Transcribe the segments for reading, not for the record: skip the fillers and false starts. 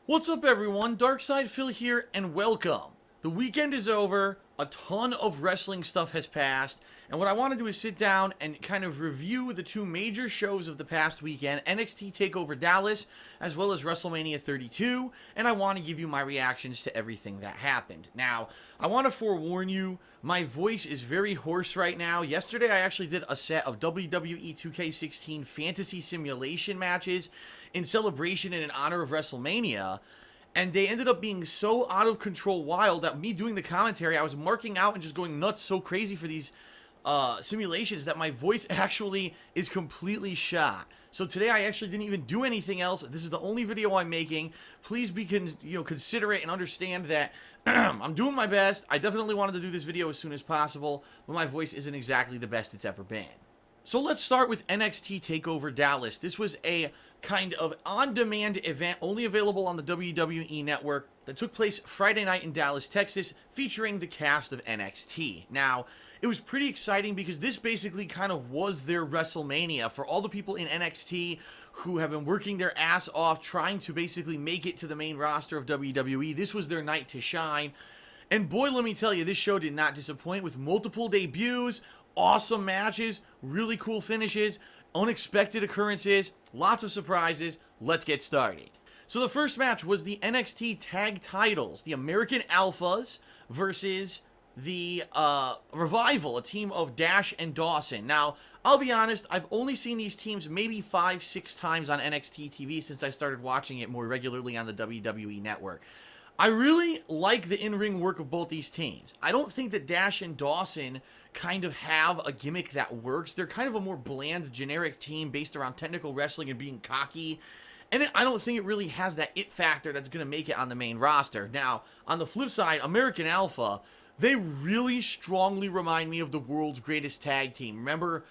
What's up, everyone? Darkside Phil here, and welcome. The weekend is over, a ton of wrestling stuff has passed, and what I want to do is sit down and kind of review the two major shows of the past weekend, NXT Takeover Dallas, as well as Wrestlemania 32, and I want to give you my reactions to everything that happened. Now, I want to forewarn you, my voice is very hoarse right now. Yesterday, I actually did a set of WWE 2K16 fantasy simulation matches in celebration and in honor of WrestleMania, and they ended up being so out of control wild that me doing the commentary, I was marking out and just going nuts so crazy for these simulations that my voice actually is completely shot. So today I actually didn't even do anything else. This is the only video I'm making. Please be considerate and understand that I'm doing my best. I definitely wanted to do this video as soon as possible, but my voice isn't exactly the best it's ever been. So let's start with NXT Takeover Dallas. This was a kind of on-demand event only available on the WWE Network that took place Friday night in Dallas, Texas, featuring the cast of NXT. Now, it was pretty exciting because this basically kind of was their WrestleMania for all the people in NXT who have been working their ass off trying to basically make it to the main roster of WWE. This was their night to shine. And boy, let me tell you, this show did not disappoint with multiple debuts, awesome matches, really cool finishes, unexpected occurrences, lots of surprises. Let's get started. So the first match was the NXT Tag Titles, the American Alphas versus the Revival, a team of Dash and Dawson. Now, I'll be honest, I've only seen these teams maybe 5-6 times on NXT TV since I started watching it more regularly on the WWE Network. I really like the in-ring work of both these teams. I don't think that Dash and Dawson kind of have a gimmick that works. They're kind of a more bland, generic team based around technical wrestling and being cocky. And I don't think it really has that it factor that's going to make it on the main roster. Now, on the flip side, American Alpha, they really strongly remind me of the world's greatest tag team. Remember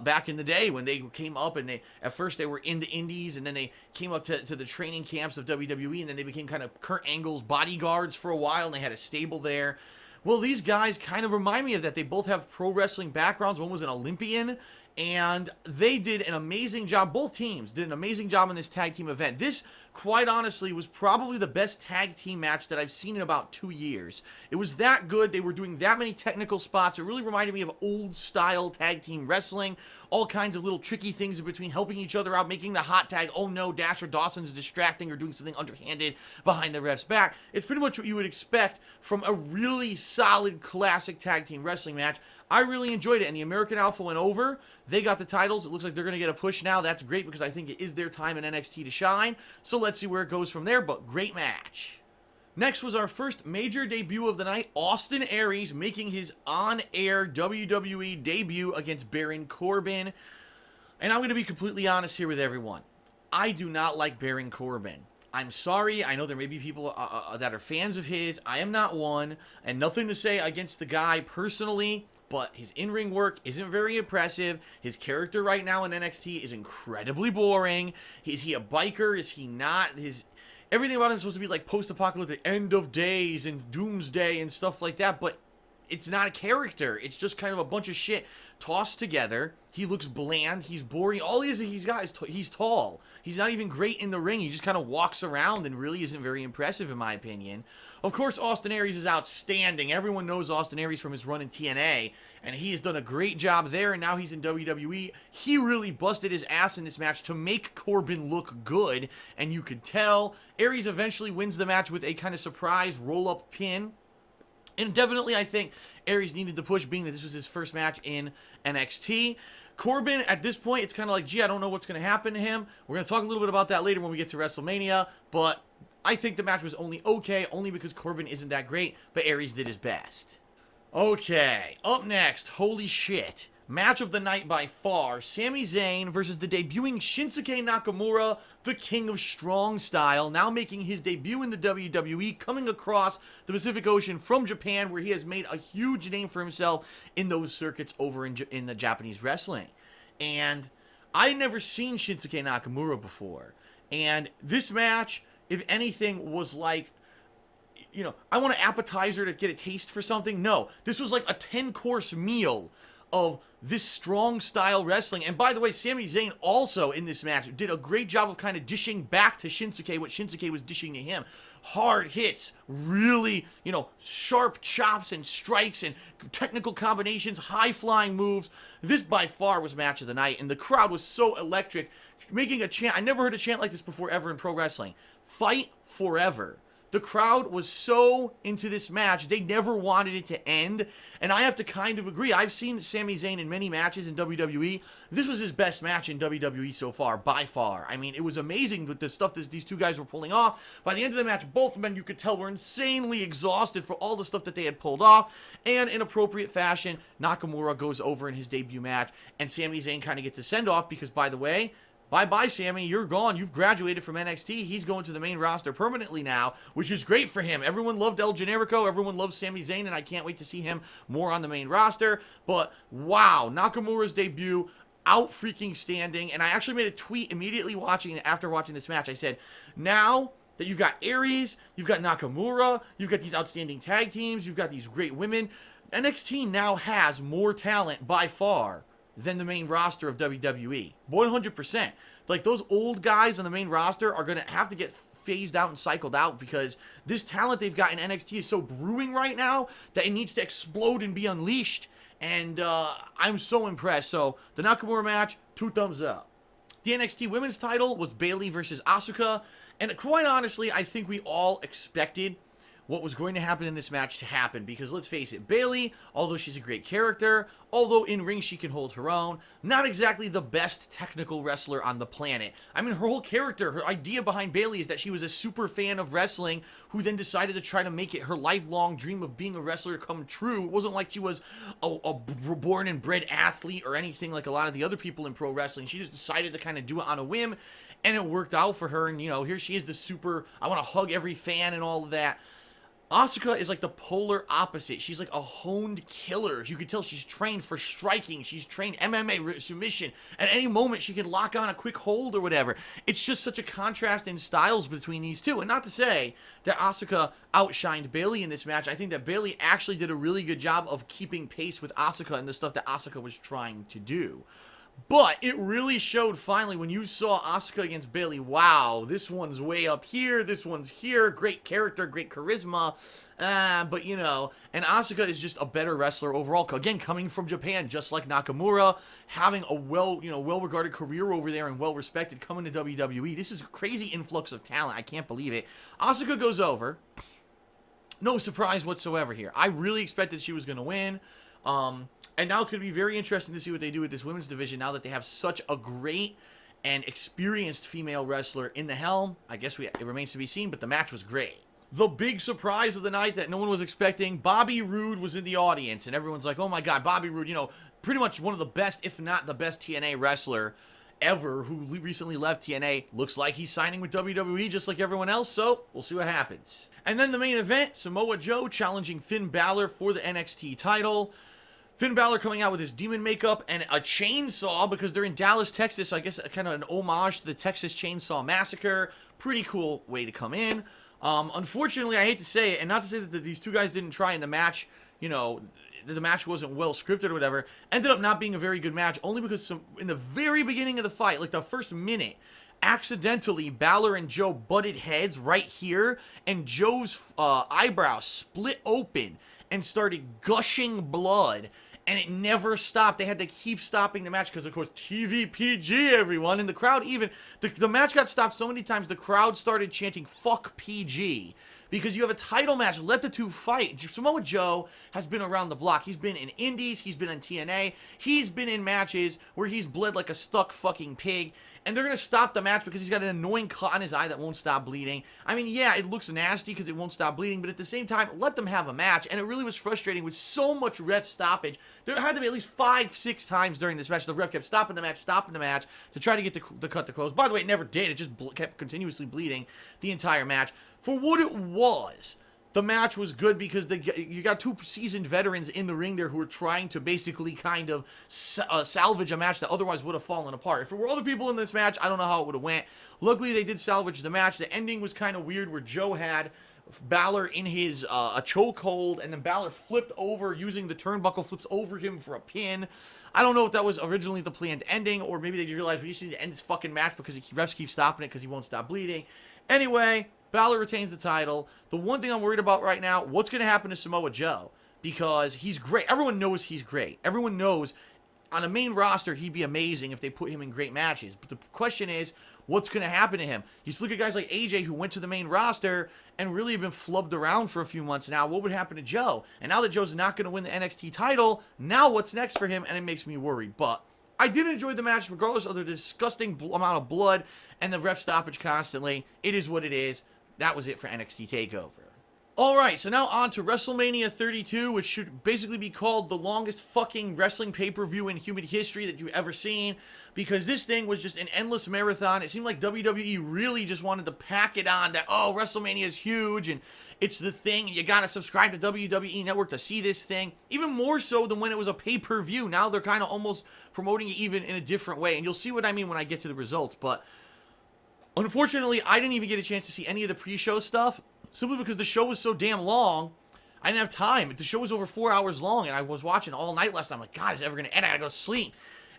back in the day when they came up and at first they were in the indies and then they came up to the training camps of WWE and then they became kind of Kurt Angle's bodyguards for a while and they had a stable there. Well, these guys kind of remind me of that. They both have pro wrestling backgrounds. One was an Olympian, and they did an amazing job. Both teams did an amazing job in this tag team event. This, quite honestly, was probably the best tag team match that I've seen in about 2 years. It was that good. They were doing that many technical spots. It really reminded me of old-style tag team wrestling. All kinds of little tricky things in between, helping each other out, making the hot tag, oh no, Dash or Dawson's distracting or doing something underhanded behind the ref's back. It's pretty much what you would expect from a really solid, classic tag team wrestling match. I really enjoyed it, and the American Alpha went over. They got the titles. It looks like they're going to get a push now. That's great because I think it is their time in NXT to shine. So let's see where it goes from there, but great match. Next was our first major debut of the night, Austin Aries making his on-air WWE debut against Baron Corbin. And I'm going to be completely honest here with everyone. I do not like Baron Corbin. I'm sorry, I know there may be people that are fans of his. I am not one, and nothing to say against the guy personally, but his in-ring work isn't very impressive. His character right now in NXT is incredibly boring. Is he a biker? Is he not? Everything about him is supposed to be like post-apocalyptic, end of days and doomsday and stuff like that, but it's not a character. It's just kind of a bunch of shit tossed together. He looks bland. He's boring. All he's got is he's tall. He's not even great in the ring. He just kind of walks around and really isn't very impressive in my opinion. Of course, Austin Aries is outstanding. Everyone knows Austin Aries from his run in TNA, and he has done a great job there, and now he's in WWE. He really busted his ass in this match to make Corbin look good, and you could tell. Aries eventually wins the match with a kind of surprise roll-up pin. And definitely, I think Aries needed the push, being that this was his first match in NXT. Corbin, at this point, it's kind of like, gee, I don't know what's going to happen to him. We're going to talk a little bit about that later when we get to WrestleMania. But I think the match was only okay, only because Corbin isn't that great, but Aries did his best. Okay, up next, holy shit. Match of the night by far, Sami Zayn versus the debuting Shinsuke Nakamura, the king of strong style, now making his debut in the WWE, coming across the Pacific Ocean from Japan, where he has made a huge name for himself in those circuits over in the Japanese wrestling. And I'd never seen Shinsuke Nakamura before. And this match, if anything, was like, I want an appetizer to get a taste for something. No, this was like a 10-course meal of this strong style wrestling. And by the way, Sami Zayn also in this match did a great job of kind of dishing back to Shinsuke what Shinsuke was dishing to him. Hard hits, really, sharp chops and strikes and technical combinations, high-flying moves. This by far was match of the night, and the crowd was so electric, making a chant. I never heard a chant like this before ever in pro wrestling. Fight forever. The crowd was so into this match, they never wanted it to end, and I have to kind of agree. I've seen Sami Zayn in many matches in WWE. This was his best match in WWE so far, by far. I mean, it was amazing with the stuff that these two guys were pulling off. By the end of the match, both men, you could tell, were insanely exhausted for all the stuff that they had pulled off, and in appropriate fashion, Nakamura goes over in his debut match, and Sami Zayn kind of gets a send-off because, by the way, bye-bye, Sami. You're gone. You've graduated from NXT. He's going to the main roster permanently now, which is great for him. Everyone loved El Generico. Everyone loves Sami Zayn, and I can't wait to see him more on the main roster. But, wow, Nakamura's debut, out freaking standing. And I actually made a tweet immediately after watching this match. I said, now that you've got Aries, you've got Nakamura, you've got these outstanding tag teams, you've got these great women, NXT now has more talent by far than the main roster of WWE. 100%. Like, those old guys on the main roster are going to have to get phased out and cycled out because this talent they've got in NXT is so brewing right now that it needs to explode and be unleashed. And I'm so impressed. So, the Nakamura match, 2 thumbs up. The NXT Women's title was Bayley versus Asuka. And quite honestly, I think we all expected what was going to happen in this match to happen, because let's face it, Bayley, although she's a great character, although in ring she can hold her own, not exactly the best technical wrestler on the planet. I mean, her whole character, her idea behind Bayley is that she was a super fan of wrestling who then decided to try to make it her lifelong dream of being a wrestler come true. It wasn't like she was a born and bred athlete or anything like a lot of the other people in pro wrestling. She just decided to kind of do it on a whim, and it worked out for her, and here she is, the super, I want to hug every fan and all of that. Asuka is like the polar opposite. She's like a honed killer. You can tell she's trained for striking. She's trained MMA submission. At any moment, she can lock on a quick hold or whatever. It's just such a contrast in styles between these two. And not to say that Asuka outshined Bayley in this match. I think that Bayley actually did a really good job of keeping pace with Asuka and the stuff that Asuka was trying to do. But it really showed finally when you saw Asuka against Bayley. Wow, this one's way up here, this one's here. Great character, great charisma. But and Asuka is just a better wrestler overall. Again, coming from Japan, just like Nakamura, having a well-regarded career over there and well-respected, coming to WWE. This is a crazy influx of talent. I can't believe it. Asuka goes over. No surprise whatsoever here. I really expected she was going to win. And now it's going to be very interesting to see what they do with this women's division now that they have such a great and experienced female wrestler in the helm. I guess it remains to be seen, but the match was great. The big surprise of the night that no one was expecting, Bobby Roode was in the audience, and everyone's like, oh my god, Bobby Roode, pretty much one of the best, if not the best TNA wrestler ever, who recently left TNA. Looks like he's signing with WWE just like everyone else, so we'll see what happens. And then the main event, Samoa Joe challenging Finn Balor for the NXT title. Finn Balor coming out with his demon makeup and a chainsaw because they're in Dallas, Texas, so I guess kind of an homage to the Texas Chainsaw Massacre. Pretty cool way to come in. Unfortunately, I hate to say it, and not to say that these two guys didn't try in the match, the match wasn't well scripted or whatever, ended up not being a very good match, only because in the very beginning of the fight, like the first minute, accidentally, Balor and Joe butted heads right here, and Joe's eyebrow split open and started gushing blood, and it never stopped. They had to keep stopping the match because, of course, TV PG, everyone. And the crowd even, the match got stopped so many times, the crowd started chanting, fuck PG. Because you have a title match, let the two fight. Samoa Joe has been around the block. He's been in indies, he's been in TNA, he's been in matches where he's bled like a stuck fucking pig. And they're going to stop the match because he's got an annoying cut on his eye that won't stop bleeding. I mean, yeah, it looks nasty because it won't stop bleeding, but at the same time, let them have a match. And it really was frustrating with so much ref stoppage. There had to be at least 5-6 times during this match the ref kept stopping the match to try to get the cut to close. By the way, it never did. It just kept continuously bleeding the entire match. For what it was, the match was good because you got two seasoned veterans in the ring there who were trying to basically kind of salvage a match that otherwise would have fallen apart. If there were other people in this match, I don't know how it would have went. Luckily, they did salvage the match. The ending was kind of weird where Joe had Balor in his a chokehold, and then Balor flipped over using the turnbuckle, flips over him for a pin. I don't know if that was originally the planned ending, or maybe they realized we just need to end this fucking match because the refs keep stopping it because he won't stop bleeding. Anyway, Balor retains the title. The one thing I'm worried about right now, what's going to happen to Samoa Joe? Because he's great. Everyone knows he's great. Everyone knows on a main roster he'd be amazing if they put him in great matches. But the question is, what's going to happen to him? You just look at guys like AJ who went to the main roster and really have been flubbed around for a few months now. What would happen to Joe? And now that Joe's not going to win the NXT title, now what's next for him? And it makes me worried. But I did enjoy the match regardless of the disgusting amount of blood and the ref stoppage constantly. It is what it is. That was it for NXT TakeOver. Alright, so now on to WrestleMania 32, which should basically be called the longest fucking wrestling pay-per-view in human history that you've ever seen, because this thing was just an endless marathon. It seemed like WWE really just wanted to pack it on that, oh, WrestleMania is huge, and it's the thing, and you gotta subscribe to WWE Network to see this thing, even more so than when it was a pay-per-view. Now they're kind of almost promoting it even in a different way, and you'll see what I mean when I get to the results, but unfortunately, I didn't even get a chance to see any of the pre-show stuff, simply because the show was so damn long. I didn't have time. The show was over 4 hours long, and I was watching all night last night. I'm like, God, is it ever going to end? I got to go to sleep.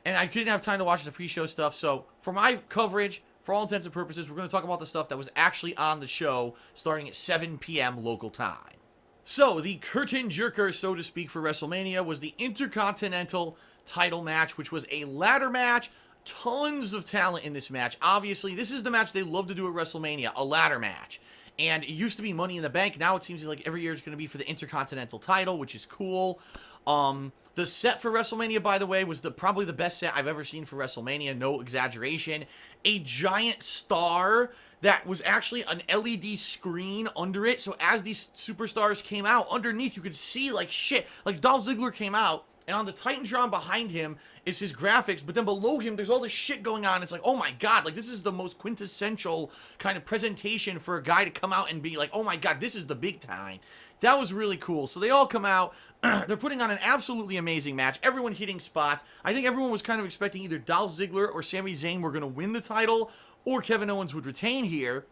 And I couldn't have time to watch the pre-show stuff. So for my coverage, for all intents and purposes, we're going to talk about the stuff that was actually on the show starting at 7 p.m. local time. So the curtain jerker, so to speak, for WrestleMania was the Intercontinental title match, which was a ladder match. Tons of talent in this match. Obviously, this is the match they love to do at WrestleMania, a ladder match. And it used to be Money in the Bank. Now it seems like every year is going to be for the Intercontinental title, which is cool. The set for WrestleMania, by the way, was probably the best set I've ever seen for WrestleMania. No exaggeration. A giant star that was actually an LED screen under it. So as these superstars came out, underneath you could see like shit. Like Dolph Ziggler came out, and on the Titantron behind him is his graphics, but then below him, there's all this shit going on. It's like, oh my God, like this is the most quintessential kind of presentation for a guy to come out and be like, oh my God, this is the big time. That was really cool. So they all come out. They're putting on an absolutely amazing match. Everyone hitting spots. I think everyone was kind of expecting either Dolph Ziggler or Sami Zayn were going to win the title, or Kevin Owens would retain here.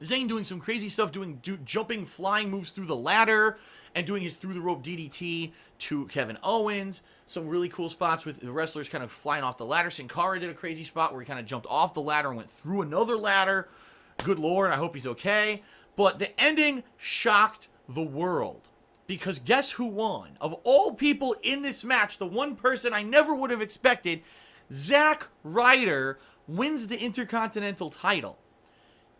Zayn doing some crazy stuff, jumping, flying moves through the ladder, and doing his through-the-rope DDT to Kevin Owens. Some really cool spots with the wrestlers kind of flying off the ladder. Sin Cara did a crazy spot where he kind of jumped off the ladder and went through another ladder. Good Lord, I hope he's okay. But the ending shocked the world. Because guess who won? Of all people in this match, the one person I never would have expected, Zack Ryder wins the Intercontinental title.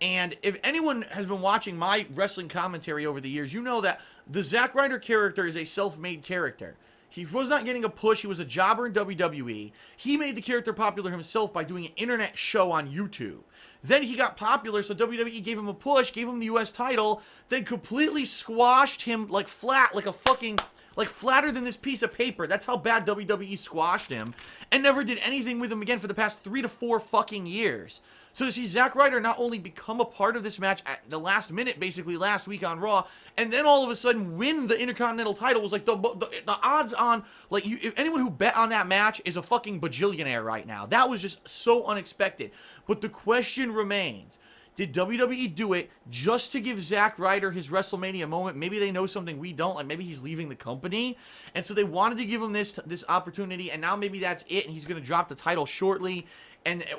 And if anyone has been watching my wrestling commentary over the years, you know that the Zack Ryder character is a self-made character. He was not getting a push. He was a jobber in WWE. He made the character popular himself by doing an internet show on YouTube. Then he got popular, so WWE gave him a push, gave him the US title, then completely squashed him like flat, like a fucking, like flatter than this piece of paper. That's how bad WWE squashed him, and never did anything with him again for the past 3 to 4 fucking years. So to see Zack Ryder not only become a part of this match at the last minute, basically last week on Raw, and then all of a sudden win the Intercontinental title was like the odds on, like, if anyone who bet on that match is a fucking bajillionaire right now. That was just so unexpected. But the question remains, did WWE do it just to give Zack Ryder his WrestleMania moment? Maybe they know something we don't, like maybe he's leaving the company, and so they wanted to give him this opportunity, and now maybe that's it, and he's going to drop the title shortly.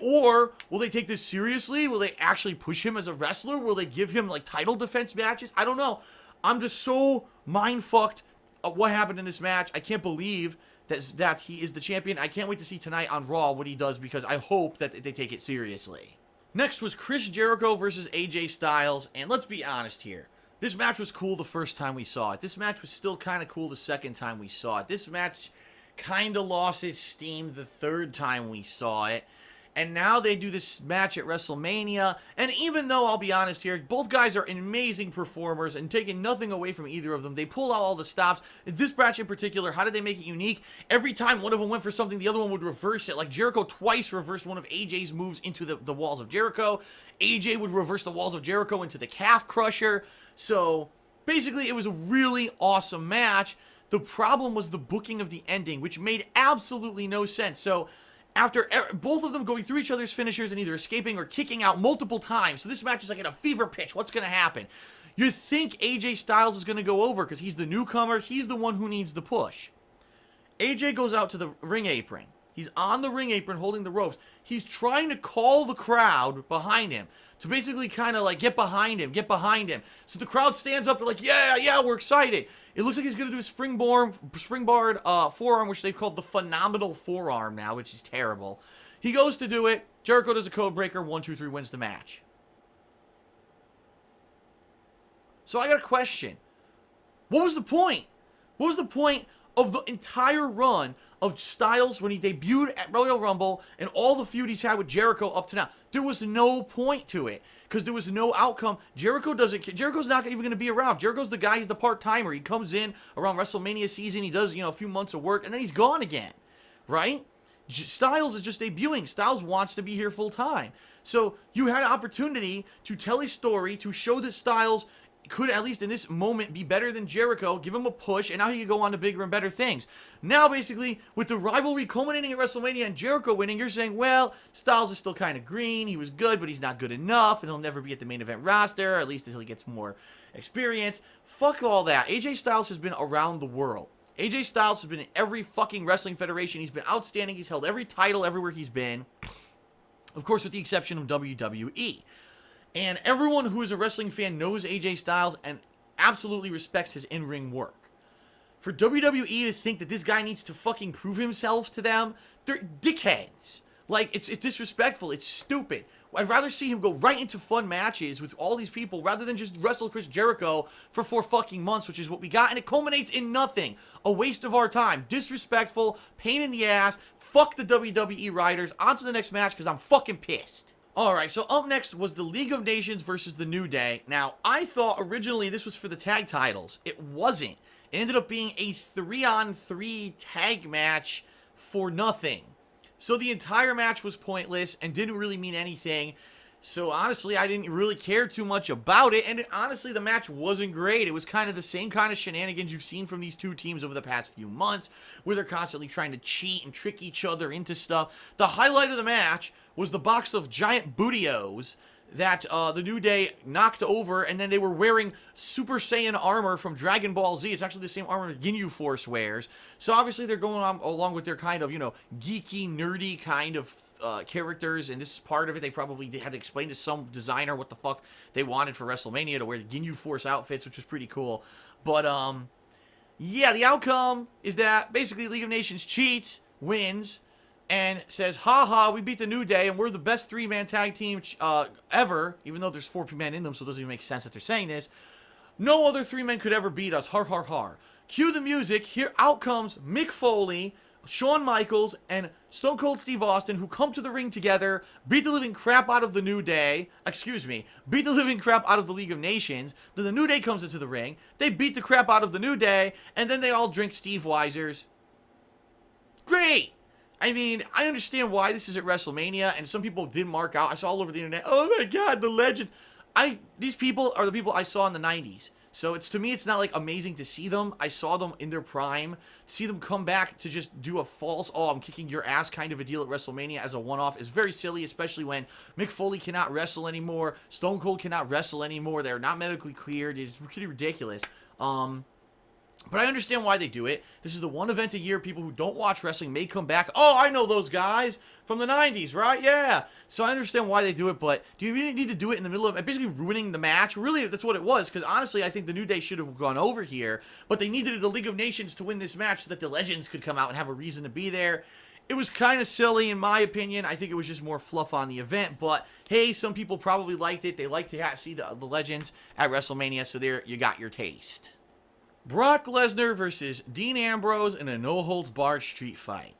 Or will they take this seriously? Will they actually push him as a wrestler? Will they give him like title defense matches? I don't know. I'm just so mind-fucked at what happened in this match. I can't believe that he is the champion. I can't wait to see tonight on Raw what he does, because I hope that they take it seriously. Next was Chris Jericho versus AJ Styles, and let's be honest here. This match was cool the first time we saw it. This match was still kind of cool the second time we saw it. This match kind of lost its steam the third time we saw it. And now they do this match at WrestleMania. And even though, I'll be honest here, both guys are amazing performers and taking nothing away from either of them. They pull out all the stops. This match in particular, how did they make it unique? Every time one of them went for something, the other one would reverse it. Like Jericho twice reversed one of AJ's moves into the walls of Jericho. AJ would reverse the walls of Jericho into the calf crusher. So basically, it was a really awesome match. The problem was the booking of the ending, which made absolutely no sense. So after both of them going through each other's finishers and either escaping or kicking out multiple times. So this match is like at a fever pitch. What's going to happen? You think AJ Styles is going to go over because he's the newcomer. He's the one who needs the push. AJ goes out to the ring apron. He's on the ring apron holding the ropes. He's trying to call the crowd behind him to basically kind of like get behind him, get behind him. So the crowd stands up, they're like, yeah, we're excited. It looks like he's going to do a springboard forearm, which they've called the phenomenal forearm now, which is terrible. He goes to do it. Jericho does a code breaker. 1, 2, 3 wins the match. So I got a question. What was the point? What was the point of the entire run of Styles when he debuted at Royal Rumble and all the feud he's had with Jericho up to now? There was no point to it because there was no outcome. Jericho's not even going to be around. Jericho's the guy, he's the part-timer. He comes in around WrestleMania season, he does, a few months of work, and then he's gone again, right? Styles is just debuting. Styles wants to be here full-time. So you had an opportunity to tell a story, to show that Styles could, at least in this moment, be better than Jericho, give him a push, and now he can go on to bigger and better things. Now, basically, with the rivalry culminating at WrestleMania and Jericho winning, you're saying, well, Styles is still kind of green, he was good, but he's not good enough, and he'll never be at the main event roster, at least until he gets more experience. Fuck all that. AJ Styles has been around the world. AJ Styles has been in every fucking wrestling federation. He's been outstanding. He's held every title everywhere he's been. Of course, with the exception of WWE. And everyone who is a wrestling fan knows AJ Styles and absolutely respects his in-ring work. For WWE to think that this guy needs to fucking prove himself to them, they're dickheads. Like, it's disrespectful. It's stupid. I'd rather see him go right into fun matches with all these people rather than just wrestle Chris Jericho for 4 fucking months, which is what we got, and it culminates in nothing. A waste of our time. Disrespectful, pain in the ass, fuck the WWE writers. On to the next match because I'm fucking pissed. Alright, so up next was the League of Nations versus the New Day. Now, I thought originally this was for the tag titles. It wasn't. It ended up being a 3-on-3 tag match for nothing. So the entire match was pointless and didn't really mean anything. So honestly, I didn't really care too much about it. And honestly, the match wasn't great. It was kind of the same kind of shenanigans you've seen from these two teams over the past few months, where they're constantly trying to cheat and trick each other into stuff. The highlight of the match was the box of giant bootios that the New Day knocked over, and then they were wearing Super Saiyan armor from Dragon Ball Z. It's actually the same armor Ginyu Force wears. So obviously they're going on along with their kind of, geeky, nerdy kind of characters, and this is part of it. They probably had to explain to some designer what the fuck they wanted for WrestleMania to wear the Ginyu Force outfits, which was pretty cool. But, yeah, the outcome is that basically League of Nations cheats, wins, and says, haha, we beat the New Day, and we're the best 3-man tag team ever, even though there's 4 men in them, so it doesn't even make sense that they're saying this. No other 3 men could ever beat us, har har har. Cue the music, here out comes Mick Foley, Shawn Michaels, and Stone Cold Steve Austin, who come to the ring together, beat the living crap out of the New Day, beat the living crap out of the League of Nations. Then the New Day comes into the ring, they beat the crap out of the New Day, and then they all drink Steve Weisers. Great! I mean, I understand why this is at WrestleMania, and some people did mark out. I saw all over the internet, oh my god, the legends. These people are the people I saw in the 90s. So to me, it's not like amazing to see them. I saw them in their prime. To see them come back to just do a false, oh, I'm kicking your ass kind of a deal at WrestleMania as a one-off is very silly, especially when Mick Foley cannot wrestle anymore. Stone Cold cannot wrestle anymore. They're not medically cleared. It's pretty ridiculous. But I understand why they do it. This is the one event a year people who don't watch wrestling may come back. Oh, I know those guys from the 90s, right? Yeah. So I understand why they do it, but do you really need to do it in the middle of basically ruining the match? Really, that's what it was, because honestly, I think the New Day should have gone over here, but they needed the League of Nations to win this match so that the Legends could come out and have a reason to be there. It was kind of silly, in my opinion. I think it was just more fluff on the event, but hey, some people probably liked it. They like to see the Legends at WrestleMania, so there you got your taste. Brock Lesnar versus Dean Ambrose in a no-holds-barred street fight.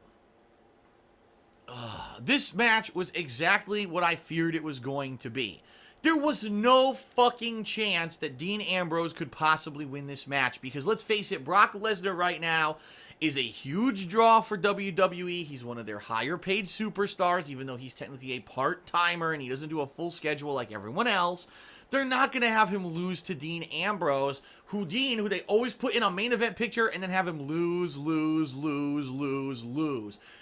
This match was exactly what I feared it was going to be. There was no fucking chance that Dean Ambrose could possibly win this match because, let's face it, Brock Lesnar right now is a huge draw for WWE. He's one of their higher-paid superstars, even though he's technically a part-timer and he doesn't do a full schedule like everyone else. They're not going to have him lose to Dean Ambrose, who they always put in a main event picture and then have him lose.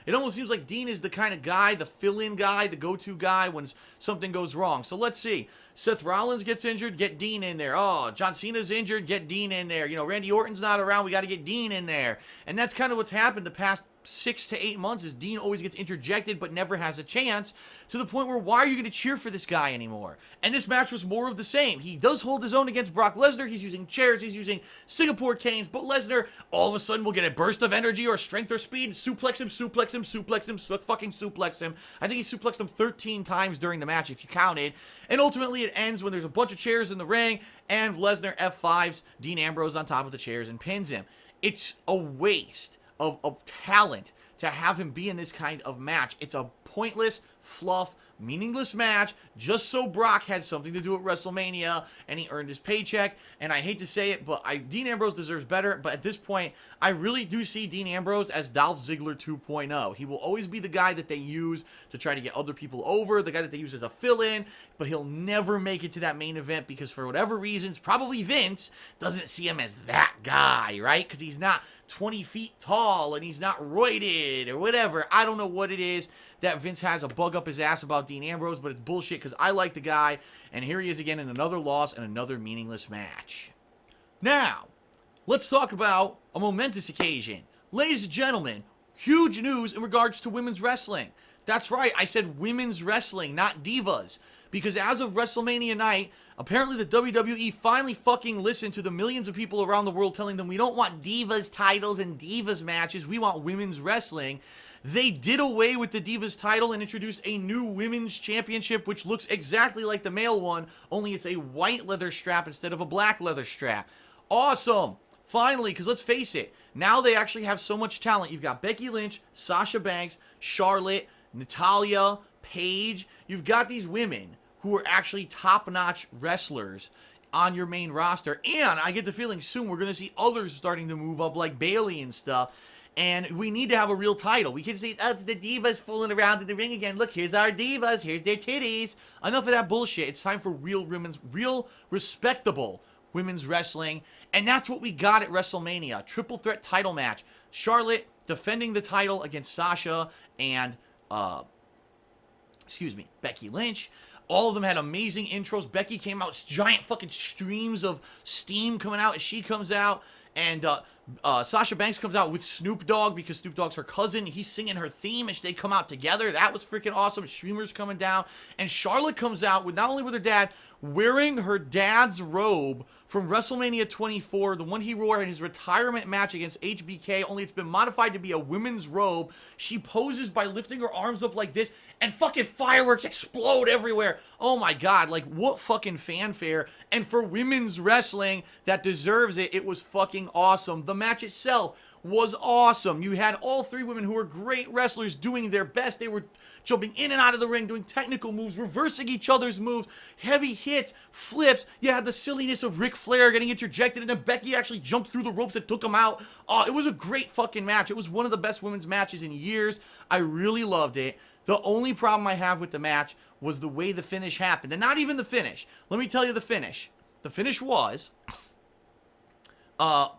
It almost seems like Dean is the kind of guy, the fill-in guy, the go-to guy when something goes wrong. So let's see. Seth Rollins gets injured, get Dean in there. Oh, John Cena's injured, get Dean in there. You know, Randy Orton's not around, we got to get Dean in there. And that's kind of what's happened the past 6 to 8 months is Dean always gets interjected but never has a chance, to the point where why are you going to cheer for this guy anymore? And this match was more of the same. He does hold his own against Brock Lesnar. He's using chairs, he's using Singapore canes, but Lesnar all of a sudden will get a burst of energy or strength or speed, suplex him, fucking suplex him. I think he suplexed him 13 times during the match if you counted. And ultimately it ends when there's a bunch of chairs in the ring and Lesnar F5s Dean Ambrose on top of the chairs and pins him. It's a waste of talent to have him be in this kind of match. It's a pointless, fluff, meaningless match just so Brock had something to do at WrestleMania and he earned his paycheck. And I hate to say it, but Dean Ambrose deserves better. But at this point, I really do see Dean Ambrose as Dolph Ziggler 2.0. He will always be the guy that they use to try to get other people over, the guy that they use as a fill-in, but he'll never make it to that main event because for whatever reasons, probably Vince doesn't see him as that guy, right? Because he's not 20 feet tall and he's not roided or whatever. I don't know what it is that Vince has a bug up his ass about Dean Ambrose, but it's bullshit because I like the guy, and here he is again in another loss and another meaningless match. Now, let's talk about a momentous occasion. Ladies and gentlemen, huge news in regards to women's wrestling. That's right, I said women's wrestling, not divas. Because as of WrestleMania night, apparently the WWE finally fucking listened to the millions of people around the world telling them we don't want divas titles and divas matches, we want women's wrestling. They did away with the Divas title and introduced a new women's championship, which looks exactly like the male one, only it's a white leather strap instead of a black leather strap. Awesome! Finally, because let's face it, now they actually have so much talent. You've got Becky Lynch, Sasha Banks, Charlotte, Natalya, Paige. You've got these women who are actually top-notch wrestlers on your main roster. And I get the feeling soon we're going to see others starting to move up like Bayley and stuff. And we need to have a real title. We can say, oh, it's the divas fooling around in the ring again. Look, here's our divas. Here's their titties. Enough of that bullshit. It's time for real respectable women's wrestling. And that's what we got at WrestleMania. Triple threat title match. Charlotte defending the title against Sasha and, Becky Lynch. All of them had amazing intros. Becky came out, giant fucking streams of steam coming out as she comes out. And Sasha Banks comes out with Snoop Dogg because Snoop Dogg's her cousin. He's singing her theme and they come out together. That was freaking awesome. Streamers coming down. And Charlotte comes out with not only with her dad, wearing her dad's robe from WrestleMania 24, the one he wore in his retirement match against HBK, only it's been modified to be a women's robe. She poses by lifting her arms up like this, and fucking fireworks explode everywhere. Oh my god, like what fucking fanfare. And for women's wrestling that deserves it, it was fucking awesome. The match itself was awesome. You had all three women who were great wrestlers doing their best. They were jumping in and out of the ring, doing technical moves, reversing each other's moves, heavy hits, flips. You had the silliness of Ric Flair getting interjected, and then Becky actually jumped through the ropes and took him out. It was a great fucking match. It was one of the best women's matches in years. I really loved it. The only problem I have with the match was the way the finish happened. And not even the finish. Let me tell you the finish. The finish was... The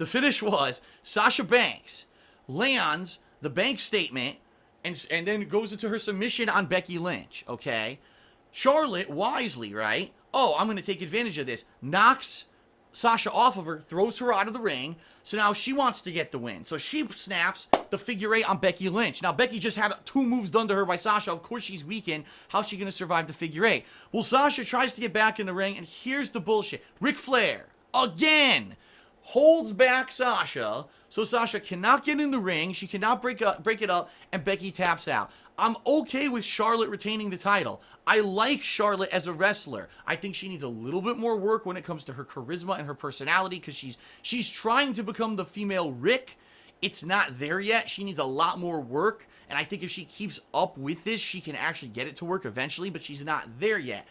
finish was Sasha Banks lands the bank statement and then goes into her submission on Becky Lynch, okay? Charlotte, wisely, right? Oh, I'm going to take advantage of this. Knocks Sasha off of her, throws her out of the ring. So now she wants to get the win. So she snaps the figure eight on Becky Lynch. Now, Becky just had 2 moves done to her by Sasha. Of course, she's weakened. How's she going to survive the figure eight? Well, Sasha tries to get back in the ring, and here's the bullshit. Ric Flair, again, holds back Sasha, so Sasha cannot get in the ring, she cannot break it up, and Becky taps out. I'm okay with Charlotte retaining the title. I like Charlotte as a wrestler. I think she needs a little bit more work when it comes to her charisma and her personality, because she's trying to become the female Rick. It's not there yet. She needs a lot more work, and I think if she keeps up with this, she can actually get it to work eventually, but she's not there yet.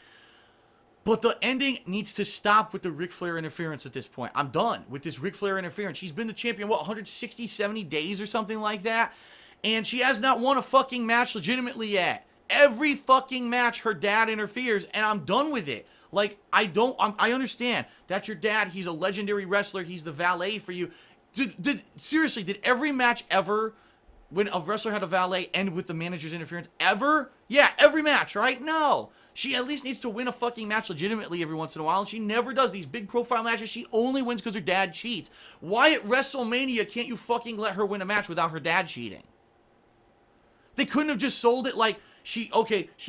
But the ending needs to stop with the Ric Flair interference at this point. I'm done with this Ric Flair interference. She's been the champion, 160, 70 days or something like that? And she has not won a fucking match legitimately yet. Every fucking match, her dad interferes, and I'm done with it. Like, I understand. That's your dad. He's a legendary wrestler. He's the valet for you. Seriously, did every match ever, when a wrestler had a valet, end with the manager's interference? Ever? Yeah, every match, right? No. She at least needs to win a fucking match legitimately every once in a while, and she never does. These big profile matches, she only wins because her dad cheats. Why at WrestleMania can't you fucking let her win a match without her dad cheating? They couldn't have just sold it like, she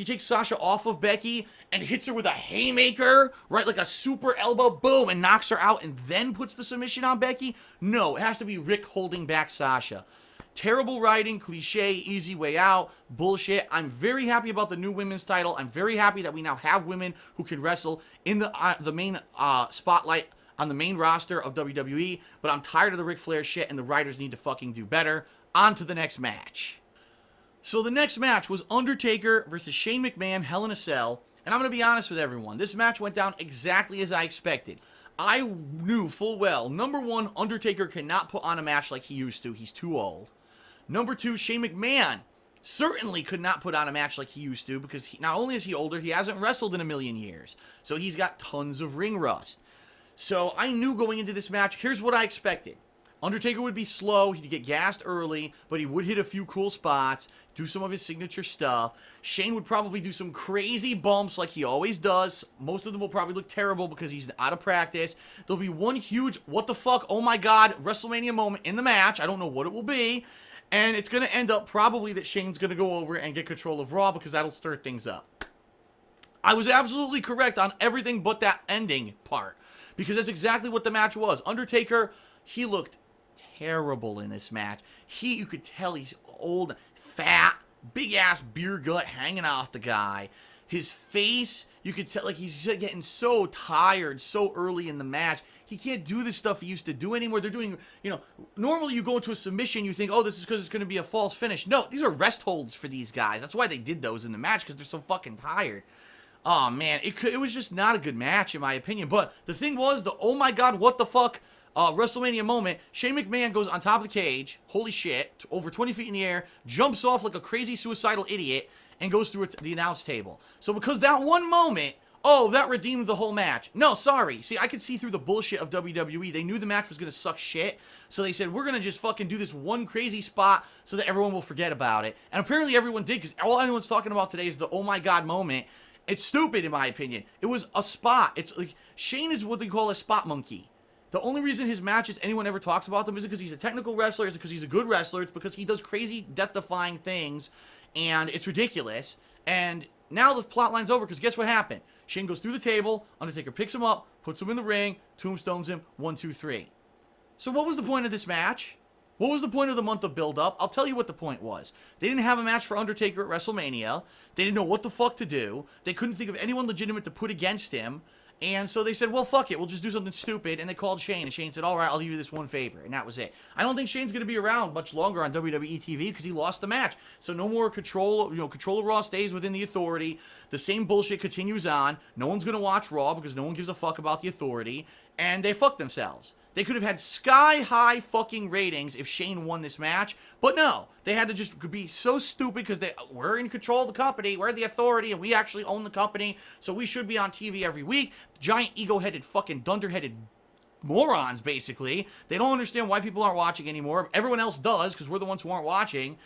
takes Sasha off of Becky and hits her with a haymaker, right? Like a super elbow, boom, and knocks her out and then puts the submission on Becky? No, it has to be Rick holding back Sasha. Terrible writing, cliche, easy way out, bullshit. I'm very happy about the new women's title. I'm very happy that we now have women who can wrestle in the main spotlight on the main roster of WWE, but I'm tired of the Ric Flair shit, and the writers need to fucking do better. On to the next match. So the next match was Undertaker versus Shane McMahon, Hell in a Cell. And I'm going to be honest with everyone. This match went down exactly as I expected. I knew full well, number one, Undertaker cannot put on a match like he used to. He's too old. Number two, Shane McMahon certainly could not put on a match like he used to because not only is he older, he hasn't wrestled in a million years. So he's got tons of ring rust. So I knew going into this match, here's what I expected. Undertaker would be slow, he'd get gassed early, but he would hit a few cool spots, do some of his signature stuff. Shane would probably do some crazy bumps like he always does. Most of them will probably look terrible because he's out of practice. There'll be one huge, what the fuck, oh my god, WrestleMania moment in the match. I don't know what it will be. And it's going to end up probably that Shane's going to go over and get control of Raw because that'll stir things up. I was absolutely correct on everything but that ending part because that's exactly what the match was. Undertaker, he looked terrible in this match. You could tell he's old, fat, big ass beer gut hanging off the guy. His face, you could tell like he's getting so tired so early in the match. He can't do the stuff he used to do anymore. They're doing, normally you go into a submission, you think, oh, this is because it's going to be a false finish. No, these are rest holds for these guys. That's why they did those in the match, because they're so fucking tired. Oh, man, it was just not a good match, in my opinion. But the thing was, oh my god, what the fuck, WrestleMania moment, Shane McMahon goes on top of the cage, holy shit, over 20 feet in the air, jumps off like a crazy suicidal idiot, and goes through the announce table. So because that one moment, oh, that redeemed the whole match. No, sorry. See, I could see through the bullshit of WWE. They knew the match was going to suck shit, so they said, we're going to just fucking do this one crazy spot so that everyone will forget about it. And apparently everyone did, because all anyone's talking about today is the oh my god moment. It's stupid, in my opinion. It was a spot. It's like, Shane is what they call a spot monkey. The only reason his matches, anyone ever talks about them, isn't because he's a technical wrestler, is because he's a good wrestler. It's because he does crazy, death-defying things, and it's ridiculous. And now the plot line's over, because guess what happened? Shane goes through the table, Undertaker picks him up, puts him in the ring, tombstones him, 1, 2, 3. So what was the point of this match? What was the point of the month of build-up? I'll tell you what the point was. They didn't have a match for Undertaker at WrestleMania. They didn't know what the fuck to do. They couldn't think of anyone legitimate to put against him. And so they said, well, fuck it, we'll just do something stupid. And they called Shane, and Shane said, all right, I'll do you this one favor. And that was it. I don't think Shane's going to be around much longer on WWE TV because he lost the match. So no more control, Control of Raw stays within the Authority. The same bullshit continues on. No one's going to watch Raw because no one gives a fuck about the Authority. And they fucked themselves. They could have had sky-high fucking ratings if Shane won this match, but no. They had to just be so stupid because we're in control of the company, we're the Authority, and we actually own the company, so we should be on TV every week. Giant ego-headed fucking dunder-headed morons, basically. They don't understand why people aren't watching anymore. Everyone else does because we're the ones who aren't watching.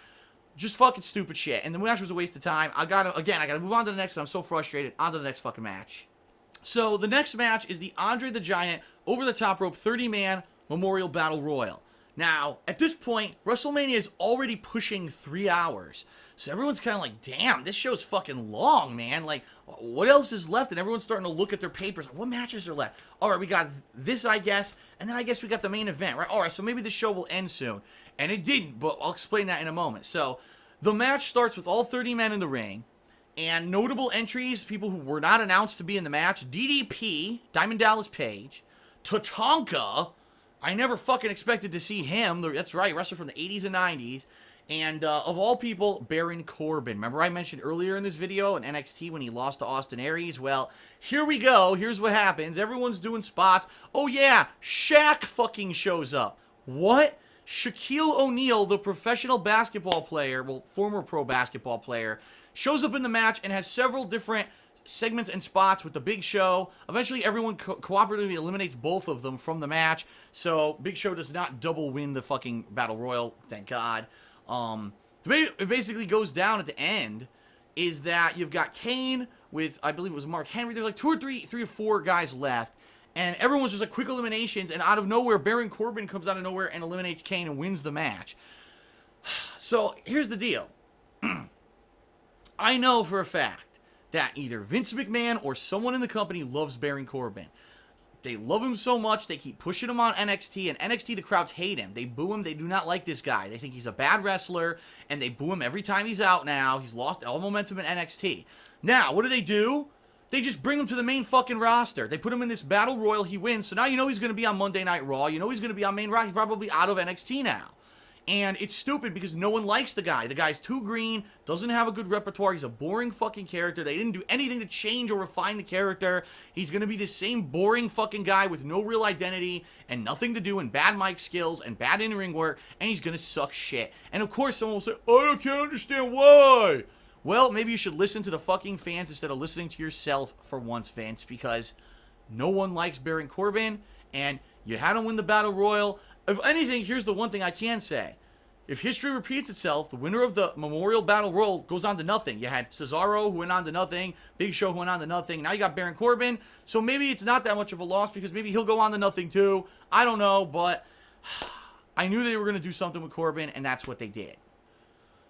Just fucking stupid shit. And the match was a waste of time. I gotta move on to the next one. I'm so frustrated. On to the next fucking match. So, the next match is the Andre the Giant over-the-top rope 30-man Memorial Battle Royal. Now, at this point, WrestleMania is already pushing 3 hours. So everyone's kind of like, damn, this show's fucking long, man. Like, what else is left? And everyone's starting to look at their papers. Like, what matches are left? All right, we got this, I guess. And then I guess we got the main event, right? All right, so maybe the show will end soon. And it didn't, but I'll explain that in a moment. So, the match starts with all 30 men in the ring. And notable entries, people who were not announced to be in the match, DDP, Diamond Dallas Page, Tatanka, I never fucking expected to see him, that's right, wrestler from the 80s and 90s, and of all people, Baron Corbin. Remember I mentioned earlier in this video in NXT when he lost to Austin Aries? Well, here we go, here's what happens, everyone's doing spots, oh yeah, Shaq fucking shows up. What? Shaquille O'Neal, the professional basketball player, well, former pro basketball player, shows up in the match and has several different segments and spots with the Big Show. Eventually, everyone cooperatively eliminates both of them from the match, so Big Show does not double win the fucking Battle Royal, thank God. It basically goes down at the end, is that you've got Kane with, I believe it was Mark Henry. There's like three or four guys left, and everyone's just like quick eliminations, and out of nowhere, Baron Corbin comes out of nowhere and eliminates Kane and wins the match. So, here's the deal. I know for a fact that either Vince McMahon or someone in the company loves Baron Corbin. They love him so much, they keep pushing him on NXT, and NXT, the crowds hate him. They boo him, they do not like this guy. They think he's a bad wrestler, and they boo him every time he's out now. He's lost all momentum in NXT. Now, what do? They just bring him to the main fucking roster. They put him in this Battle Royal, he wins, so now you know he's going to be on Monday Night Raw, you know he's going to be on main roster, he's probably out of NXT now. And it's stupid because no one likes the guy. The guy's too green, doesn't have a good repertoire, he's a boring fucking character. They didn't do anything to change or refine the character. He's gonna be the same boring fucking guy with no real identity and nothing to do and bad mic skills and bad in-ring work, and he's gonna suck shit. And of course someone will say, I can't understand why. Well, maybe you should listen to the fucking fans instead of listening to yourself for once, Vince, because no one likes Baron Corbin, and you had him win the Battle Royal. If anything, here's the one thing I can say. If history repeats itself, the winner of the Memorial Battle Royal goes on to nothing. You had Cesaro, who went on to nothing. Big Show, who went on to nothing. Now you got Baron Corbin. So maybe it's not that much of a loss because maybe he'll go on to nothing too. I don't know, but I knew they were going to do something with Corbin, and that's what they did.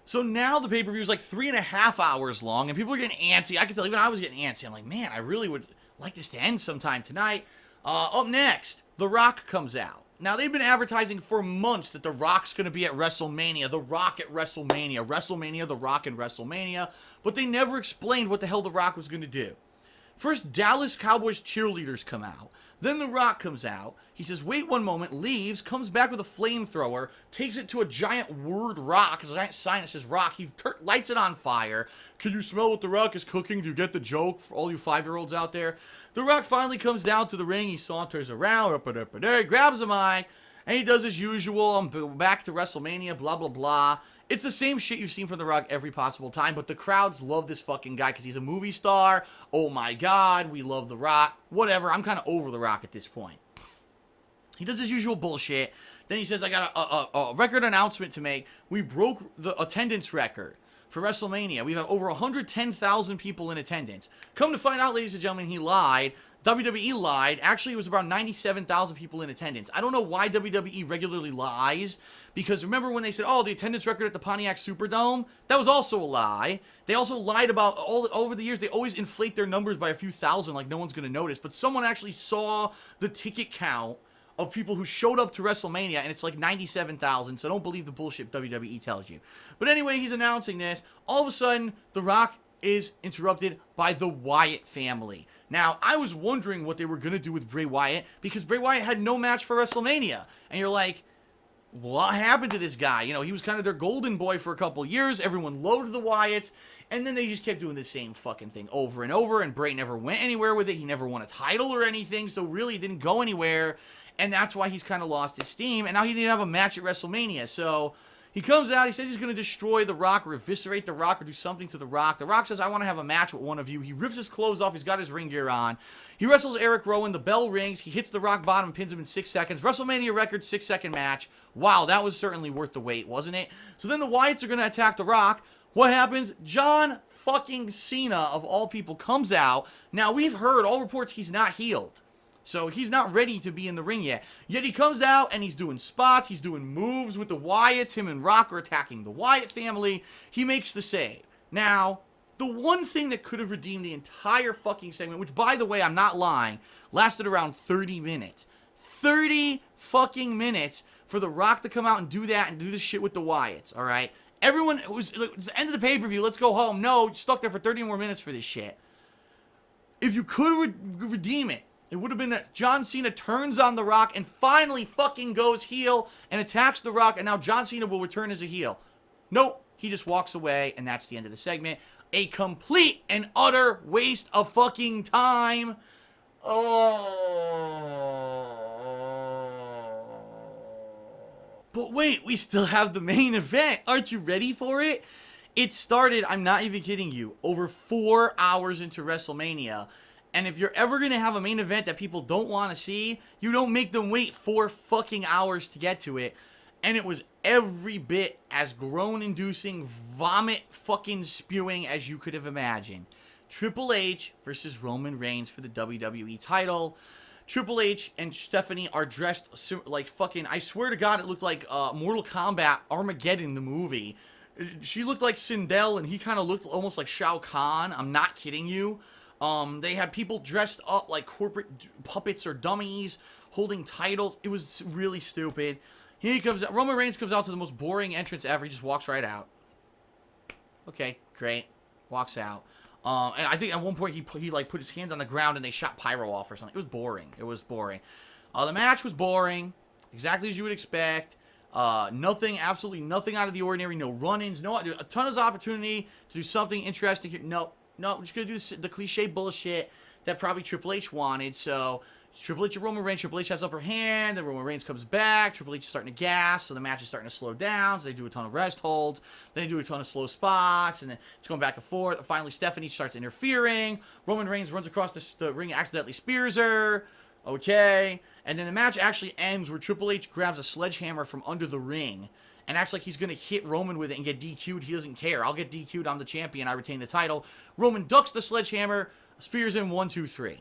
So now the pay-per-view is like 3.5 hours long, and people are getting antsy. I can tell even I was getting antsy. I'm like, man, I really would like this to end sometime tonight. Up next, The Rock comes out. Now, they've been advertising for months that The Rock's going to be at WrestleMania. The Rock at WrestleMania. WrestleMania, The Rock in WrestleMania. But they never explained what the hell The Rock was going to do. First, Dallas Cowboys cheerleaders come out. Then The Rock comes out. He says, wait one moment, leaves, comes back with a flamethrower, takes it to a giant word rock, a giant sign that says Rock. He lights it on fire. Can you smell what The Rock is cooking? Do you get the joke for all you 5-year-olds out there? The Rock finally comes down to the ring. He saunters around, he grabs a mic, and he does his usual, I'm back to WrestleMania, blah, blah, blah. It's the same shit you've seen from The Rock every possible time, but the crowds love this fucking guy because he's a movie star. Oh my God, we love The Rock. Whatever, I'm kind of over The Rock at this point. He does his usual bullshit. Then he says, I got a record announcement to make. We broke the attendance record for WrestleMania. We have over 110,000 people in attendance. Come to find out, ladies and gentlemen, he lied. WWE lied. Actually, it was about 97,000 people in attendance. I don't know why WWE regularly lies, because remember when they said, oh, the attendance record at the Pontiac Superdome? That was also a lie. They also lied about, over the years, they always inflate their numbers by a few thousand like no one's going to notice, but someone actually saw the ticket count of people who showed up to WrestleMania, and it's like 97,000, so don't believe the bullshit WWE tells you. But anyway, he's announcing this. All of a sudden, The Rock is interrupted by the Wyatt family. Now, I was wondering what they were going to do with Bray Wyatt, because Bray Wyatt had no match for WrestleMania. And you're like, what happened to this guy? You know, he was kind of their golden boy for a couple years. Everyone loathed the Wyatts. And then they just kept doing the same fucking thing over and over. And Bray never went anywhere with it. He never won a title or anything. So really, it didn't go anywhere. And that's why he's kind of lost his steam. And now he didn't have a match at WrestleMania. So he comes out. He says he's going to destroy The Rock or eviscerate The Rock or do something to The Rock. The Rock says, I want to have a match with one of you. He rips his clothes off. He's got his ring gear on. He wrestles Eric Rowan. The bell rings. He hits the Rock bottom and pins him in 6 seconds. WrestleMania record, 6-second match. Wow, that was certainly worth the wait, wasn't it? So then the Wyatts are going to attack The Rock. What happens? John fucking Cena, of all people, comes out. Now, we've heard all reports he's not healed. So he's not ready to be in the ring yet. Yet he comes out and he's doing spots. He's doing moves with the Wyatts. Him and Rock are attacking the Wyatt family. He makes the save. Now, the one thing that could have redeemed the entire fucking segment, which, by the way, I'm not lying, lasted around 30 minutes. 30 fucking minutes for The Rock to come out and do that and do this shit with the Wyatts, all right? Everyone, it was the end of the pay-per-view. Let's go home. No, stuck there for 30 more minutes for this shit. If you could redeem it, it would have been that John Cena turns on The Rock and finally fucking goes heel and attacks The Rock, and now John Cena will return as a heel. Nope, he just walks away, and that's the end of the segment. A complete and utter waste of fucking time. Oh. But wait, we still have the main event. Aren't you ready for it? It started, I'm not even kidding you, over 4 hours into WrestleMania. And if you're ever going to have a main event that people don't want to see, you don't make them wait 4 fucking hours to get to it. And it was every bit as groan-inducing, vomit fucking spewing as you could have imagined. Triple H versus Roman Reigns for the WWE title. Triple H and Stephanie are dressed like fucking, I swear to God, it looked like Mortal Kombat Armageddon, the movie. She looked like Sindel, and he kind of looked almost like Shao Kahn. I'm not kidding you. They had people dressed up like corporate puppets or dummies, holding titles. It was really stupid. Here he comes. Roman Reigns comes out to the most boring entrance ever. He just walks right out. Okay, great. Walks out. And I think at one point he like put his hand on the ground and they shot pyro off or something. It was boring. It was boring. The match was boring, exactly as you would expect. Nothing, absolutely nothing out of the ordinary. No run-ins. No, a ton of opportunity to do something interesting here. No, we're just gonna do the cliche bullshit that probably Triple H wanted. So Triple H and Roman Reigns. Triple H has upper hand. Then Roman Reigns comes back. Triple H is starting to gas. So the match is starting to slow down. So they do a ton of rest holds. Then they do a ton of slow spots. And then it's going back and forth. And finally, Stephanie starts interfering. Roman Reigns runs across the ring, accidentally spears her. Okay. And then the match actually ends where Triple H grabs a sledgehammer from under the ring and acts like he's going to hit Roman with it and get DQ'd. He doesn't care. I'll get DQ'd. I'm the champion. I retain the title. Roman ducks the sledgehammer. Spears him 1, 2, 3.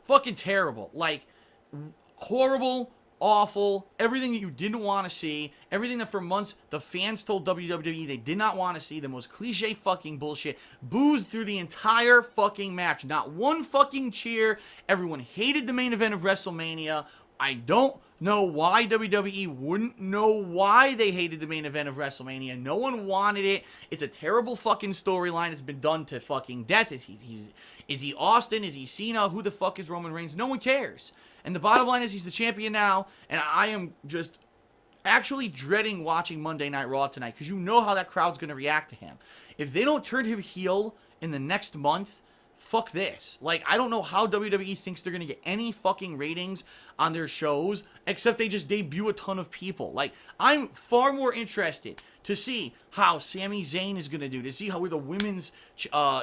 Fucking terrible. Like, horrible, awful, everything that you didn't want to see, everything that for months the fans told WWE they did not want to see, the most cliche fucking bullshit, boozed through the entire fucking match. Not one fucking cheer. Everyone hated the main event of WrestleMania. I don't know why WWE wouldn't know why they hated the main event of WrestleMania. No one wanted it. It's a terrible fucking storyline. It's been done to fucking death. Is he Austin? Is he Cena? Who the fuck is Roman Reigns? No one cares. And the bottom line is he's the champion now, and I am just actually dreading watching Monday Night Raw tonight because you know how that crowd's going to react to him. If they don't turn him heel in the next month, fuck this. Like, I don't know how WWE thinks they're going to get any fucking ratings on their shows except they just debut a ton of people. Like, I'm far more interested to see how Sami Zayn is going to do, to see how the women's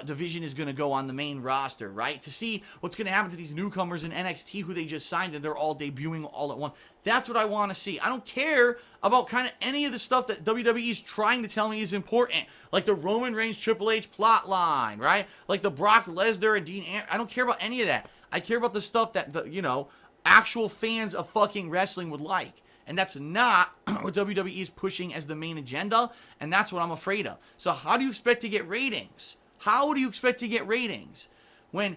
division is going to go on the main roster, right? To see what's going to happen to these newcomers in NXT who they just signed and they're all debuting all at once. That's what I want to see. I don't care about kind of any of the stuff that WWE is trying to tell me is important, like the Roman Reigns Triple H plot line, right? Like the Brock Lesnar and Dean I don't care about any of that. I care about the stuff that, actual fans of fucking wrestling would like. And that's not what WWE is pushing as the main agenda, and that's what I'm afraid of. So how do you expect to get ratings? How do you expect to get ratings when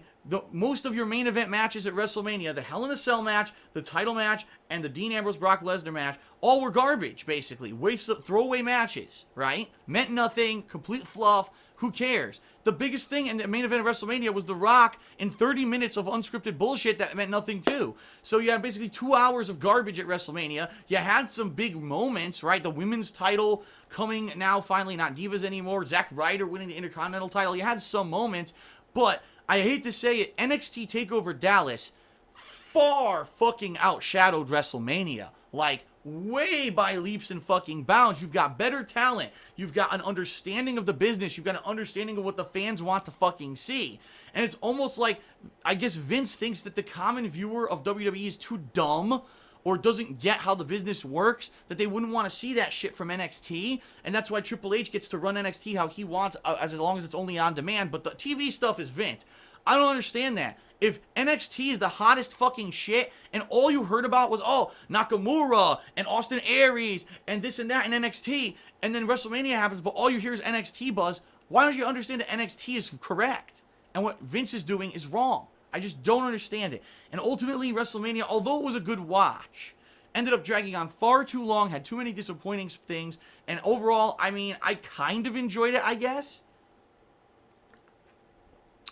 most of your main event matches at WrestleMania, the Hell in a Cell match, the title match, and the Dean Ambrose Brock Lesnar match, all were garbage, basically. Throwaway matches, right? Meant nothing, complete fluff. Who cares? The biggest thing in the main event of WrestleMania was The Rock in 30 minutes of unscripted bullshit that meant nothing too. So you had basically 2 hours of garbage at WrestleMania. You had some big moments, right? The women's title coming now, finally, not Divas anymore. Zack Ryder winning the Intercontinental title. You had some moments, but I hate to say it, NXT TakeOver Dallas far fucking outshadowed WrestleMania. Like, way by leaps and fucking bounds. You've got better talent. You've got an understanding of the business. You've got an understanding of what the fans want to fucking see. And it's almost like, I guess Vince thinks that the common viewer of WWE is too dumb or doesn't get how the business works, that they wouldn't want to see that shit from NXT. And that's why Triple H gets to run NXT how he wants, as long as it's only on demand. But the TV stuff is Vince. I don't understand that. If NXT is the hottest fucking shit and all you heard about was, Nakamura and Austin Aries and this and that in NXT, and then WrestleMania happens, but all you hear is NXT buzz, why don't you understand that NXT is correct and what Vince is doing is wrong? I just don't understand it. And ultimately, WrestleMania, although it was a good watch, ended up dragging on far too long, had too many disappointing things, and overall, I kind of enjoyed it, I guess.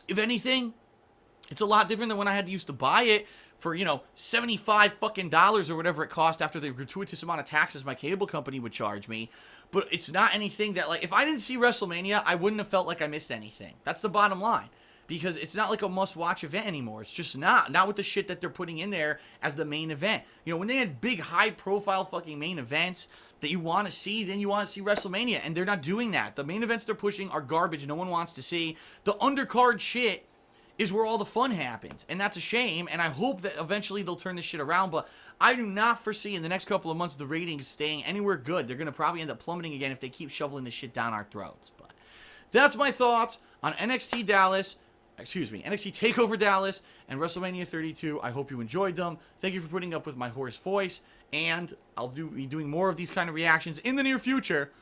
If anything, it's a lot different than when I had to used to buy it for, $75 fucking dollars or whatever it cost after the gratuitous amount of taxes my cable company would charge me. But it's not anything that, like, if I didn't see WrestleMania, I wouldn't have felt like I missed anything. That's the bottom line. because it's not like a must-watch event anymore. It's just not with the shit that they're putting in there as the main event. You know, when they had big, high-profile fucking main events that you want to see, then you want to see WrestleMania, and they're not doing that. The main events they're pushing are garbage no one wants to see. The undercard shit is where all the fun happens, and that's a shame, and I hope that eventually they'll turn this shit around, but I do not foresee in the next couple of months the ratings staying anywhere good. They're going to probably end up plummeting again if they keep shoveling this shit down our throats. But that's my thoughts on NXT Takeover Dallas and WrestleMania 32. I hope you enjoyed them. Thank you for putting up with my hoarse voice, and I'll be doing more of these kind of reactions in the near future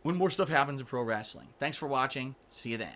when more stuff happens in pro wrestling. Thanks for watching. See you then.